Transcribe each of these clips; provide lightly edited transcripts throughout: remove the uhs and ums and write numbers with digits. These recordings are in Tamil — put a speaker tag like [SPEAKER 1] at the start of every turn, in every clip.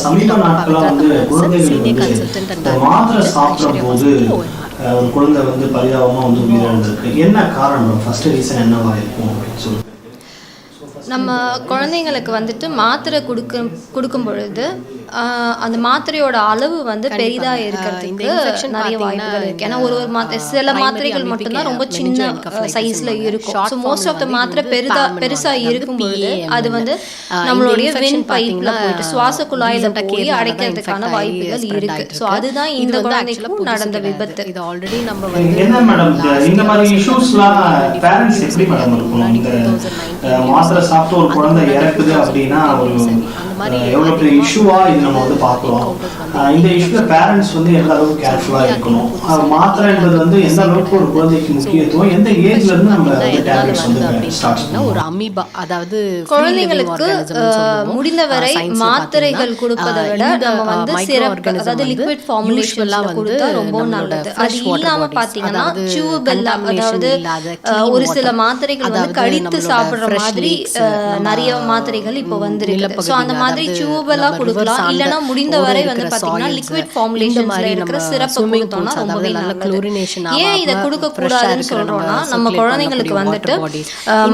[SPEAKER 1] சமீப நாட்களா குழந்தைகள் மாத்திரை சாப்பிடும் போது ஒரு குழந்தை பரிதாபமா உயிரிழந்திருக்கு. என்ன காரணம்? ஃபர்ஸ்ட் ரீசன் என்னவா இருக்கும் அப்படின்னு சொல்லுங்க.
[SPEAKER 2] நம்ம குழந்தைங்களுக்கு மாத்திரை கொடுக்கும் பொழுது அந்த மாத்திரையோட அளவு பெரிதாக இருக்கிறதுக்கு நிறைய வாய்ப்புகள் இருக்குது. ஏன்னா ஒரு சில மாத்திரைகள் மட்டும்தான் ரொம்ப சின்ன சைஸில் இருக்கும். ஸோ மோஸ்ட் ஆஃப் த மாத்திரை பெருசாக இருக்கும்போது அது நம்மளுடைய வென் பைப்பில் போயிட்டு சுவாச குழாயில் போய் அடைக்கிறதுக்கான வாய்ப்புகள் இருக்கு. ஸோ அதுதான் இந்த குழந்தைக்கும் நடந்த விபத்து.
[SPEAKER 3] இது ஆல்ரெடி நம்ம
[SPEAKER 1] என்ன மேடம் இந்த மாதிரி இஷ்யூஸ்லாம் பேரண்ட்ஸ் எப்படி மேடம் இருக்கும்? இந்த மாத்திரை சாப்பிட்டு ஒரு குழந்தை இறக்குது அப்படின்னா ஒரு எவ்வளவு பெரிய இஷ்யூவா இது நம்ம பார்க்கிறோம். இந்த இஷ்யூல பேரண்ட்ஸ் எந்த அளவுக்கு கேர்ஃபுல்லா இருக்கணும்? மாத்திரை என்பது எந்த அளவுக்கு ஒரு குழந்தைக்கு முக்கியத்துவம், எந்த ஏஜ்ல இருந்து நம்ம டேப்லெட்ஸ் ஸ்டார்ட் பண்ணணும்?
[SPEAKER 3] ஒரு அமீபா, அதாவது
[SPEAKER 2] குழந்தைங்களுக்கு முடிந்தவரை மாத்திரைகள் கொடுப்பதை விட நம்ம சிரப், அதாவது லிக்விட் ஃபார்முலேஷன்ல கொடுத்தா ரொம்ப நல்லது. அது இல்லாம பாத்தீங்கன்னா சியூவபிள், அதாவது ஒரு சில மாத்திரைகள் கடித்து சாப்பிடுற மாதிரி நிறைய மாத்திரைகள் இப்போ வந்திருக்கு. ஸோ அந்த மாதிரி சியூவபிளா கொடுக்கலாம். இல்லைன்னா முடிந்தவரை பாத்தீங்கன்னா லிக்விட் ஃபார்முலேஷன்ஸ்ல இருக்கிற சிரப்பை கொடுத்தோம்னா ரொம்பவே நல்லது. ஏன் இதை கொடுக்க கூடாதுன்னு சொல்றோம்னா, நம்ம குழந்தைங்களுக்கு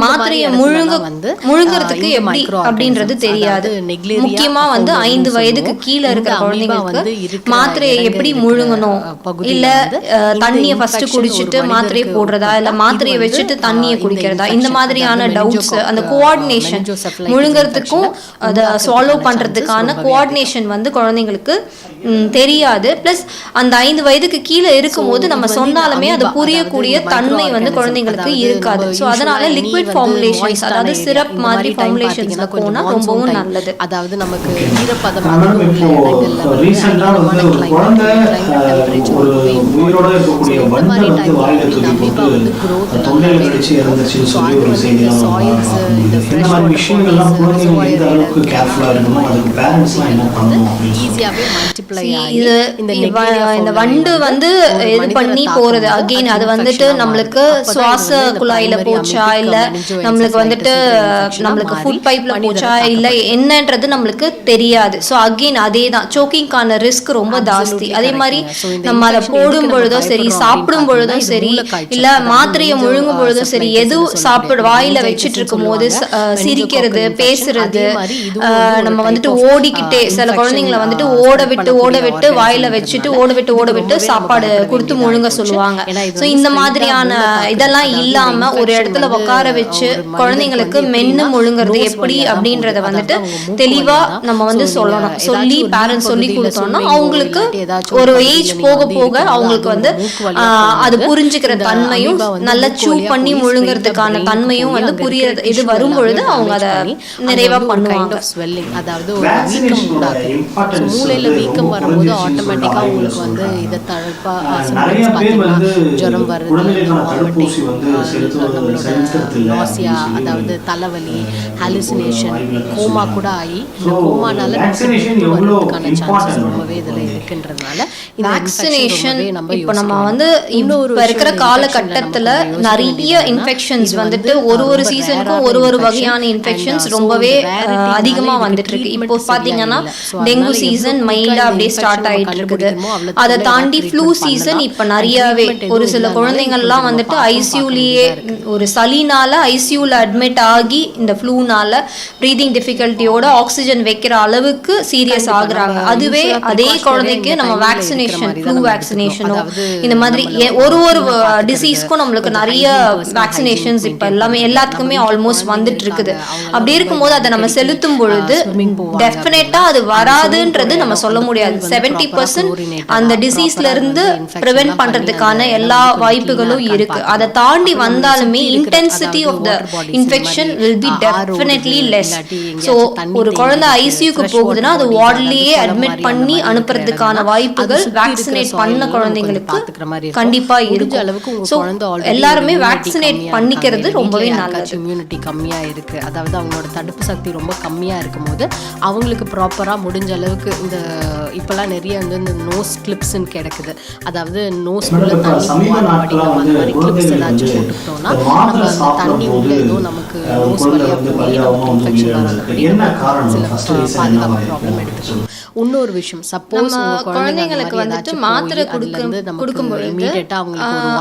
[SPEAKER 2] மாத்திரையை முழுங்கிறதுக்கு எப்படி அப்படின்றது தெரியாது. முக்கியமா 5 வயதுக்கு கீழே இருக்கிற குழந்தைங்களுக்கு மாத்திரையை எப்படி முழுங்கணும், இல்ல தண்ணியை ஃபர்ஸ்ட் குடிச்சிட்டு மாத்திரையை போடுறதா, இல்ல மாத்திரையை வச்சுட்டு தண்ணியை குடிக்கிறதா, இந்த மாதிரியான டவுட்ஸ், அந்த கோஆர்டினேஷன் முழுங்கிறதுக்கும் அதை ஃபாலோ பண்றதுக்கான கோஆர்டினேஷன் குழந்தைங்களுக்கு தெரியாது. பிளஸ் அந்த 5 வயதுக்கு கீழே இருக்கும்போது நம்ம சொன்னாலுமே அது புரியக்கூடிய தன்மை குழந்தைங்களுக்கு இருக்காது. ஸோ அதனால லிக்விட் ஃபார்முலேஷன்ஸ், அதாவது சிரப் மாதிரி ஃபார்முலேஷன்ஸ்ல போனா ரொம்பவும் நல்லது.
[SPEAKER 3] அதாவது நமக்கு ஈரப்பதமான
[SPEAKER 1] ரீசெண்டா ஒரு குழந்தை ஒரு உயிரோட இருக்கக்கூடிய வண்டு வாயில தூக்கி போட்டு தொண்டையில கடிச்சு இறந்துச்சுன்னு சொல்லி ஒரு செய்தியெல்லாம் இந்த மாதிரி விஷயங்கள்லாம் குழந்தைங்க எந்த அளவுக்கு கேர்ஃபுல்லா இருக்கணும், அதுக்கு பேரண்ட்ஸ்லாம் என்ன பண்ணணும்?
[SPEAKER 3] ஈஸியாவே மல்டிப்ளை
[SPEAKER 2] இந்த வண்டு இது பண்ணி போறது அகெயின் அது நம்மளுக்கு சுவாச குழாயில போச்சா, இல்ல நம்மளுக்கு ஃபுட் பைப்ல போச்சா, இல்ல என்னன்றது நம்மளுக்கு தெரியாது. ஸோ அகெயின் அதே தான், சோக்கிங்கான ரிஸ்க் ரொம்ப ஜாஸ்தி. அதே மாதிரி நம்ம அதை போடும் பொழுதோ சரி, சாப்பிடும் பொழுதும் சரி, இல்ல மாத்திரையை முழுங்கும் பொழுதும் சரி, எது வாயில வச்சுட்டு இருக்கும் போது சிரிக்கிறது, பேசுறது, நம்ம ஓடிக்கிட்டே சில குழந்தைங்களை ஓட விட்டு வாயில வச்சுட்டு ஓட விட்டு சாப்பாடு கொடுத்து முழுங்க சொல்லுவாங்க. ஸோ இந்த மாதிரியான இதெல்லாம் இல்லாம ஒரு இடத்துல உட்கார வச்சு குழந்தைங்களுக்கு மென்னு முழுங்குறது எப்படி அப்படின்றத தெளிவா நம்ம சொல்லணும். சொல்லி பேரண்ட்ஸ் சொல்லி கொடுத்தோம்னா அவங்களுக்கு ஒரு ஏஜ் போக போக அவங்களுக்கு அது புரிஞ்சுக்கிற தன்மையும், நல்லா சூ பண்ணி முழுங்குறதுக்கான தன்மையும் புரியறது இது வரும் பொழுது அவங்க அதை நிறைவா பண்ணுவாங்க.
[SPEAKER 3] அதாவது ஒரு வீக்கம் உண்டாகும். மூளையில வீக்கம் வரும்போது ஆட்டோமேட்டிக்கா உங்களுக்கு இதை தழுப்பா ஜுரம் வருது, நாசியா, அதாவது தலைவலி, ஹாலுசினேஷன், கோமா கூட ஆகி இந்த கோமானால வரதுக்கான சான்சஸ் ரொம்பவே இதுல இருக்குன்றதுனால
[SPEAKER 2] வேக்சினேஷன் இப்போ நம்ம இன்னொரு இருக்கிற காலகட்டத்துல நிறைய இன்ஃபெக்ஷன்ஸ் ஒரு சீசனுக்கும் ஒரு வகையான இன்ஃபெக்ஷன்ஸ் ரொம்பவே அதிகமா வந்துட்டு இருக்கு. இப்போ பாத்தீங்கன்னா டெங்கு சீசன் மைல்டா அப்படியே ஸ்டார்ட் ஆயிட்டு இருக்குது. அதை தாண்டி ஃப்ளூ சீசன் இப்ப நிறையவே ஒரு சில குழந்தைங்கள்லாம் ஐசியூலயே ஒரு சளினால ஐசியூல அட்மிட் ஆகி இந்த ஃப்ளூனால பிரீதிங் டிஃபிகல்ட்டியோட ஆக்சிஜன் வைக்கிற அளவுக்கு சீரியஸ் ஆகுறாங்க. அதுவே அதே குழந்தைக்கு நம்ம வேக்சினேஷன், ஃப்ளூ வேக்சினேஷனோ இந்த மாதிரி ஒரு டிசீஸ்க்கும் நம்மளுக்கு நிறைய வேக்சினேஷன்ஸ் இப்ப எல்லாத்துக்குமே ஆல்மோஸ்ட் வந்துட்டு இருக்குது. அப்படி இருக்கும்போது அதை நம்ம செலுத்தும் பொழுது டெஃபினட்டா அது வராதுன்றது நம்ம சொல்ல முடியாது. 70% அந்த டிசீஸ்ல இருந்து பிரிவென்ட் பண்றதுக்கான எல்லா வாய்ப்புகளும் இருக்கு. அதை தாண்டி வந்தாலுமே intensity of the infection will be definitely less. So ஒரு குழந்தை ஐசியூக்கு போகுதுன்னா அது வார்ட்லயே அட்மிட் பண்ணி அனுப்புறதுக்கான வாய்ப்புகள் வேக்சினேட் பண்ண குழந்தைங்களுக்கு கண்டிப்பா இருக்கும். ஸோ எல்லாருமே வேக்சினேட் பண்ணிக்கிறது ரொம்பவே நல்லது.
[SPEAKER 3] இம்யூனிட்டி கம்மியா இருக்குது, அதாவது அவங்களோட தடுப்பு சக்தி ரொம்ப கம்மியாக இருக்கும்போது அவங்களுக்கு ப்ராப்பராக முடிஞ்ச அளவுக்கு இந்த இப்போல்லாம் நிறைய வந்து இந்த நோஸ் கிளிப்ஸ்ன்னு கிடைக்குது, அதாவது நோஸ்குள்ளே தண்ணி படிக்கும் அந்த மாதிரி கிளிப்ஸ் ஏதாச்சும் போட்டுக்கிட்டோம்னா நம்ம அந்த தண்ணி உள்ள ஏதோ நமக்கு நோஸ் வழியாக போய் நமக்கு இன்ஃபெக்ஷன் வராதபடி சில பாதுகாப்பு ப்ராப்ளம் எடுத்துக்கணும். இன்னொரு விஷயம், சப்போஸ்
[SPEAKER 2] குழந்தைங்களுக்கு வந்துட்டு மாத்திரை கொடுக்கும்பொழுது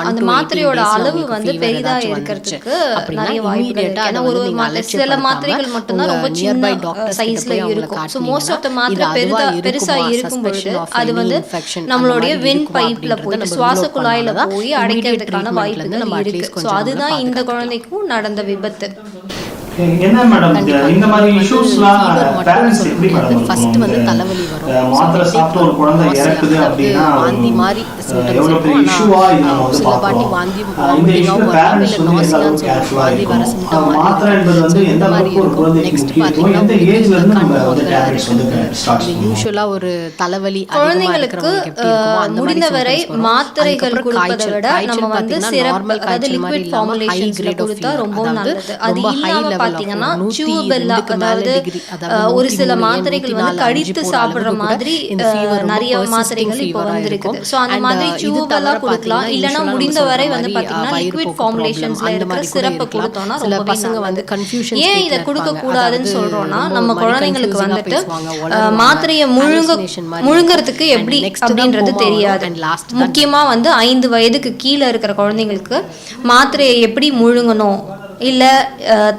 [SPEAKER 2] அந்த மாத்திரையோட அளவு வந்து பெரிதா இருக்கிறதுக்கு நிறைய வாய்ப்புகள் இருக்கு. ஏன்னா ஒரு சில மாத்திரைகள் மட்டும்தான் ரொம்ப சின்ன சைஸ்ல இருக்கும். ஸோ மோஸ்ட் ஆஃப் த மாத்திரை பெருசா இருக்கும் பொழுது அது வந்து நம்மளுடைய வின் பைப்ல போய் சுவாச குழாயில போய் அடைக்கிறதுக்கான வாய்ப்புகள் இருக்கு. ஸோ அதுதான் இந்த குழந்தைக்கும் நடந்த விபத்து.
[SPEAKER 1] என்ன மேடம் இந்த மாதிரி இஷ்யூஸ்லாம் பேரண்ட்ஸ் எப்படி மேடம்
[SPEAKER 3] ஃபர்ஸ்ட் வந்து தலைவலி வரும்,
[SPEAKER 1] மாத்திரை சாப்பிட்டு ஒரு குழந்தை இறக்குது அப்படின்னா
[SPEAKER 3] வாந்தி மாதிரி
[SPEAKER 1] எவ்வளவு பெரிய இஷ்யூவா இது நம்ம வந்து பார்க்கிறோம். இந்த இஷ்யூ பேரண்ட்ஸ் வந்து எந்த அளவுக்கு கேர்ஃபுல்லா இருக்கணும், மாத்திரை என்பது வந்து எந்த அளவுக்கு ஒரு குழந்தைக்கு முக்கியத்துவம், எந்த ஏஜ்ல இருந்து நம்ம வந்து டேப்லெட்ஸ் வந்து ஸ்டார்ட் பண்ணணும்.
[SPEAKER 3] யூசுவலா ஒரு தலைவலி
[SPEAKER 2] குழந்தைங்களுக்கு முடிந்தவரை மாத்திரைகள் கொடுப்பதை விட நம்ம வந்து சிரப் அதாவது லிக்விட் ஃபார்முலேஷன்ஸ்ல கொடுத்தா ரொம்ப நல்லது. அது இல்லாம பாத்தீங்கன்னா சியூபெல்லா அதாவது ஒரு சில மாத்திரைகள் வந்து கடித்து சாப்பிடுற மாதிரி நிறைய மாத்திரைகள் இப்போ வந்திருக்குது. ஸோ அந்த மாதிரி சியூபெல்லா கொடுக்கலாம். இல்லைன்னா முடிந்தவரை வந்து பாத்தீங்கன்னா லிக்விட் ஃபார்முலேஷன்ஸ்ல இருக்கிற சிரப்பை கொடுத்தோம்னா ரொம்ப பசங்க வந்து கன்ஃபியூஷன். ஏன் இதை கொடுக்க கூடாதுன்னு சொல்றோம்னா நம்ம குழந்தைங்களுக்கு வந்துட்டு மாத்திரையை முழுங்கிறதுக்கு எப்படி அப்படின்றது தெரியாது. முக்கியமா வந்து 5 வயதுக்கு கீழே இருக்கிற குழந்தைங்களுக்கு மாத்திரையை எப்படி முழுங்கணும், இல்லை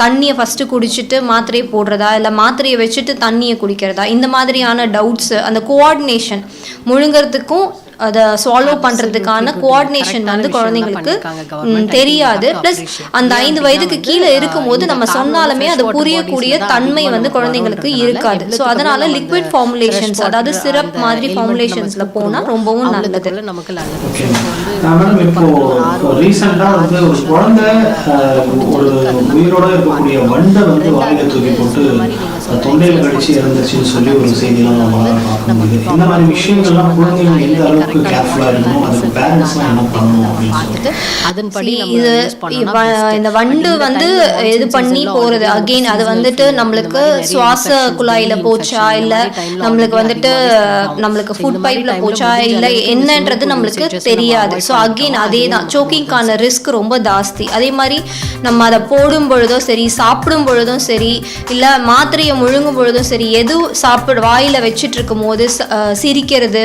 [SPEAKER 2] தண்ணியை ஃபஸ்ட்டு குடிச்சிட்டு மாத்திரையை போடுறதா, இல்லை மாத்திரையை வச்சுட்டு தண்ணியை குடிக்கிறதா, இந்த மாதிரியான டவுட்ஸு, அந்த கோஆர்டினேஷன் முழுங்கிறதுக்கும் அதை சால்வ் பண்ணுறதுக்கான கோஆர்டினேஷன் வந்து குழந்தைங்களுக்கு தெரியாது. ப்ளஸ் அந்த 5 வயதுக்கு கீழே இருக்கும்போது நம்ம சொன்னாலுமே அது புரியக்கூடிய தன்மை வந்து குழந்தைங்களுக்கு இருக்காது. ஸோ அதனால லிக்விட் ஃபார்முலேஷன்ஸ் அதாவது சிரப் மாதிரி ஃபார்முலேஷன்ஸ்ல போனால் ரொம்பவும் நல்லது.
[SPEAKER 3] நமக்கு
[SPEAKER 1] மேடம் இப்போ ரீசெண்டா வந்து ஒரு குழந்தை ஒரு உயிரோட இருக்கக்கூடிய வண்டை வந்து வாயில தூக்கி போட்டு தொண்டையில கடிச்சு இறந்துச்சுன்னு சொல்லி ஒரு செய்தியெல்லாம் நம்மளால பார்க்க முடியுது. இந்த மாதிரி விஷயங்கள்லாம் குழந்தைங்க எந்த அளவுக்கு கேர்ஃபுல்லா இருக்கணும், அதுக்கு பேரண்ட்ஸ்லாம் என்ன பண்ணணும் அப்படின்னு
[SPEAKER 3] அதன்படி
[SPEAKER 2] இந்த வண்டு வந்து இது பண்ணி போறது அகெயின் அது வந்துட்டு நம்மளுக்கு சுவாச குழாயில போச்சா, இல்ல நம்மளுக்கு வந்துட்டு நம்மளுக்கு ஃபுட் பைப்ல போச்சா, இல்ல என்னன்றது நம்மளுக்கு தெரியாது. ஸோ அகெயின் அதே தான் சோக்கிங்கான ரிஸ்க் ரொம்ப ஜாஸ்தி. அதே மாதிரி நம்ம அதை போடும் பொழுதும் சரி, சாப்பிடும் பொழுதும் சரி, இல்லை மாத்திரையை முழுங்கும் பொழுதும் சரி, எது வாயில வச்சுட்டு இருக்கும் போது சிரிக்கிறது,